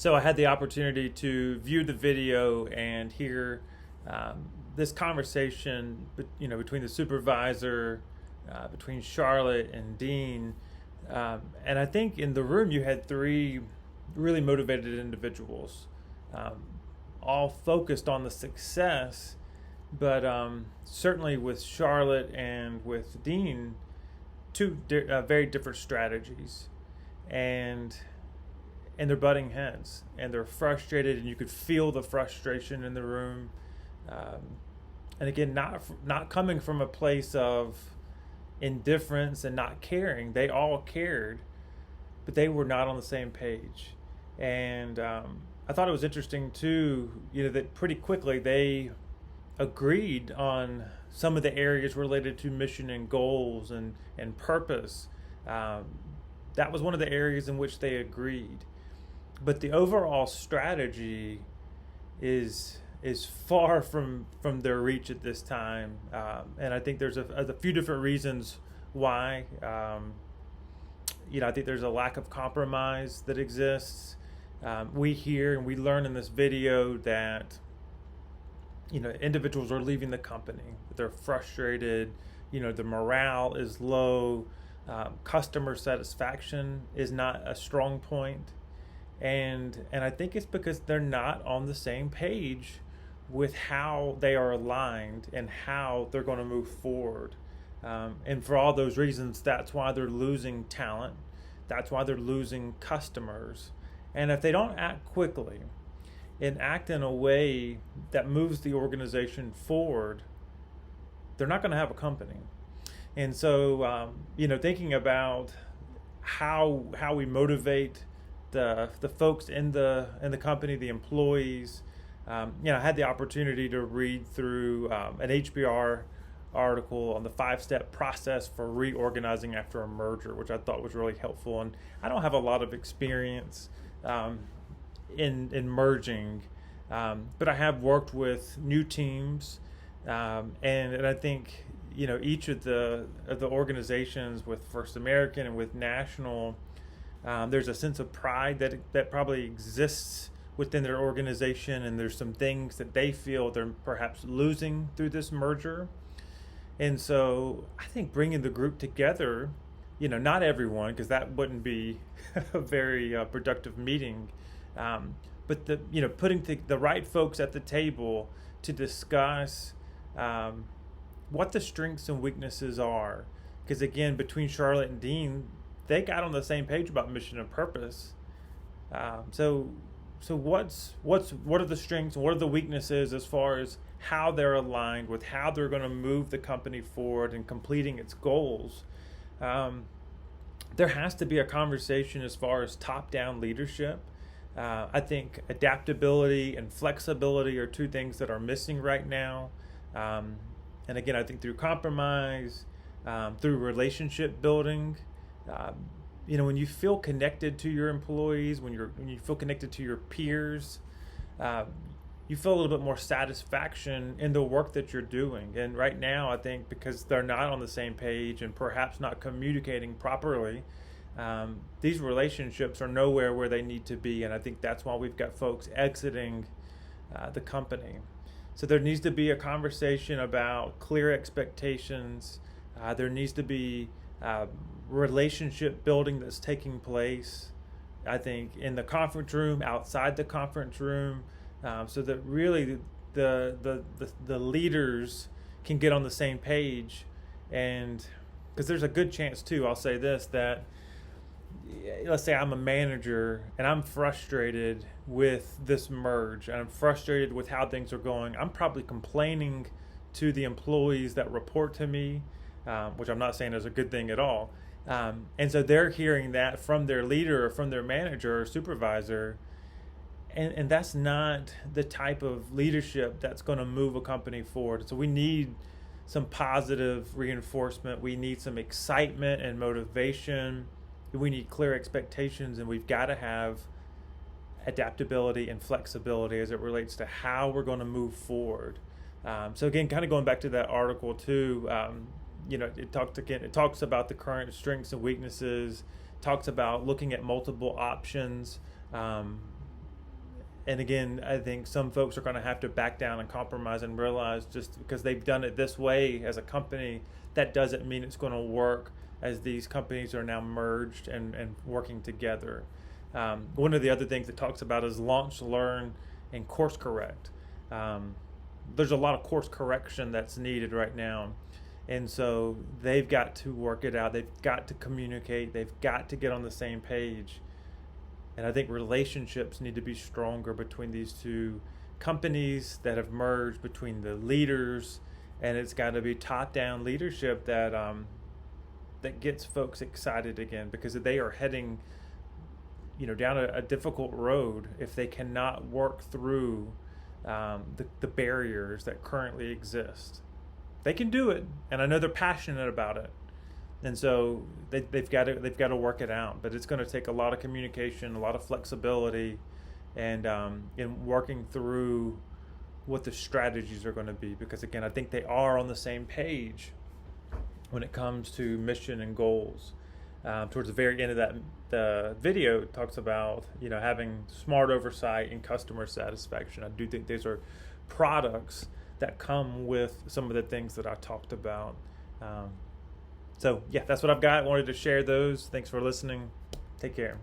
So I had the opportunity to view the video and hear this conversation, between the supervisor, between Charlotte and Dean. And I think in the room you had three really motivated individuals, um, all focused on the success, but certainly with Charlotte and with Dean, very different strategies. And they're butting heads and they're frustrated, and you could feel the frustration in the room. um, and again, not coming from a place of indifference and not caring. They all cared, but they were not on the same page. And I thought it was interesting too, that pretty quickly they agreed on some of the areas related to mission and goals and purpose. um, that was one of the areas in which they agreed, but the overall strategy is far from their reach at this time. And I think there's a few different reasons why. I think there's a lack of compromise that exists. We hear and we learn in this video that individuals are leaving the company. They're frustrated. The morale is low. Customer satisfaction is not a strong point. And I think it's because they're not on the same page with how they are aligned and how they're going to move forward. And for all those reasons, that's why they're losing talent. That's why they're losing customers. And if they don't act quickly and act in a way that moves the organization forward, they're not going to have a company. And so, thinking about how we motivate the folks in the company, the employees. I had the opportunity to read through an HBR article on the 5-step process for reorganizing after a merger, which I thought was really helpful. And I don't have a lot of experience in merging, but I have worked with new teams, and I think each of the organizations, with First American and with National, there's a sense of pride that probably exists within their organization, and there's some things that they feel they're perhaps losing through this merger. And so I think bringing the group together, not everyone, because that wouldn't be a very productive meeting, but putting the right folks at the table to discuss what the strengths and weaknesses are. Because again, between Charlotte and Dean, they got on the same page about mission and purpose. So what are the strengths and what are the weaknesses as far as how they're aligned with how they're going to move the company forward and completing its goals? There has to be a conversation as far as top-down leadership. I think adaptability and flexibility are two things that are missing right now. And again, I think through compromise, through relationship building, when you feel connected to your employees, when you feel connected to your peers, you feel a little bit more satisfaction in the work that you're doing. And right now, I think because they're not on the same page and perhaps not communicating properly, these relationships are nowhere where they need to be. And I think that's why we've got folks exiting the company. So there needs to be a conversation about clear expectations. There needs to be relationship building that's taking place, I think, in the conference room, outside the conference room, so that really the leaders can get on the same page. And because there's a good chance too, I'll say this, that let's say I'm a manager and I'm frustrated with this merge and I'm frustrated with how things are going. I'm probably complaining to the employees that report to me, which I'm not saying is a good thing at all. And so they're hearing that from their leader or from their manager or supervisor. And that's not the type of leadership that's going to move a company forward. So we need some positive reinforcement. We need some excitement and motivation. We need clear expectations, and we've got to have adaptability and flexibility as it relates to how we're going to move forward. So again, kind of going back to that article too, it talks about the current strengths and weaknesses, talks about looking at multiple options, And again, I think some folks are going to have to back down and compromise and realize just because they've done it this way as a company, that doesn't mean it's going to work as these companies are now merged and working together. One of the other things it talks about is launch, learn, and course correct. There's a lot of course correction that's needed right now. And so they've got to work it out. They've got to communicate. They've got to get on the same page. And I think relationships need to be stronger between these two companies that have merged, between the leaders, and it's got to be top-down leadership that that gets folks excited again, because they are heading, down a difficult road if they cannot work through the barriers that currently exist. They can do it, and I know they're passionate about it. And so they've got to work it out, but it's going to take a lot of communication, a lot of flexibility, and in working through what the strategies are going to be. Because again, I think they are on the same page when it comes to mission and goals. Towards the very end of the video, it talks about having smart oversight and customer satisfaction. I do think these are products that come with some of the things that I talked about. So yeah, that's what I've got. I wanted to share those. Thanks for listening. Take care.